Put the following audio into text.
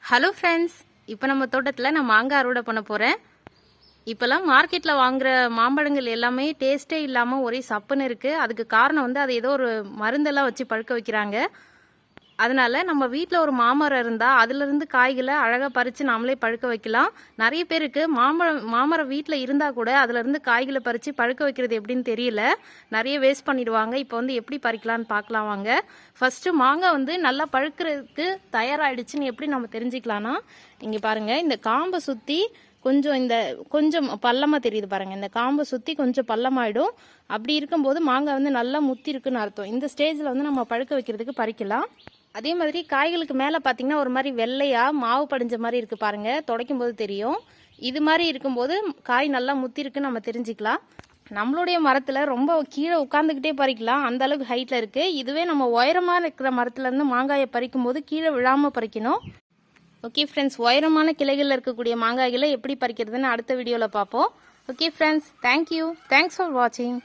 Hello friends, இப்போ நம்ம தோட்டத்தில் நான் மாங்காய் அறுவடை பண்ண போகிறேன். இப்போல்லாம் மார்க்கெட்டில் வாங்குகிற மாம்பழங்கள் எல்லாமே டேஸ்ட்டே இல்லாமல் ஒரே சப்புன்னு இருக்குது. அதுக்கு காரணம் வந்து அது ஏதோ ஒரு மருந்தெல்லாம் வச்சு பழுக்க வைக்கிறாங்க. அதனால் நம்ம வீட்டில் ஒரு மாமரம் இருந்தால் அதிலிருந்து காய்களை அழகாக பறித்து நாமளே பழுக்க வைக்கலாம். நிறைய பேருக்கு மாமரம் வீட்டில் இருந்தால் கூட அதிலிருந்து காய்களை பறித்து பழுக்க வைக்கிறது எப்படின்னு தெரியல. நிறைய வேஸ்ட் பண்ணிடுவாங்க. இப்போ வந்து எப்படி பறிக்கலான்னு பார்க்கலாம் வாங்க. ஃபஸ்ட்டு மாங்காய் வந்து நல்லா பழுக்கிறதுக்கு தயாராகிடுச்சுன்னு எப்படி நம்ம தெரிஞ்சுக்கலான்னா, இங்கே பாருங்கள், இந்த காம்பை சுற்றி கொஞ்சம் பள்ளமாக தெரியுது பாருங்கள். இந்த காம்பை சுற்றி கொஞ்சம் பள்ளமாயிடும். அப்படி இருக்கும்போது மாங்காய் வந்து நல்லா முத்தி இருக்குன்னு அர்த்தம். இந்த ஸ்டேஜில் வந்து நம்ம பழுக்க வைக்கிறதுக்கு பறிக்கலாம். அதே மாதிரி காய்களுக்கு மேலே பார்த்தீங்கன்னா ஒரு மாதிரி வெள்ளையாக மாவு படிஞ்ச மாதிரி இருக்குது பாருங்கள், துடைக்கும் போது தெரியும். இது மாதிரி இருக்கும்போது காய் நல்லா முத்தி இருக்குன்னு நம்ம தெரிஞ்சுக்கலாம். நம்மளுடைய மரத்தில் ரொம்ப கீழே உட்காந்துக்கிட்டே பறிக்கலாம், அந்த அளவுக்கு ஹைட்டில் இருக்குது. இதுவே நம்ம உயரமாக இருக்கிற மரத்துலேருந்து மாங்காயை பறிக்கும் போது கீழே விழாமல் பறிக்கணும். ஓகே ஃப்ரெண்ட்ஸ், உயரமான கிளைகளில் இருக்கக்கூடிய மாங்காய்களை எப்படி பறிக்கிறதுன்னு அடுத்த வீடியோவில் பார்ப்போம். Okay friends, thank you. Thanks for வாட்சிங்.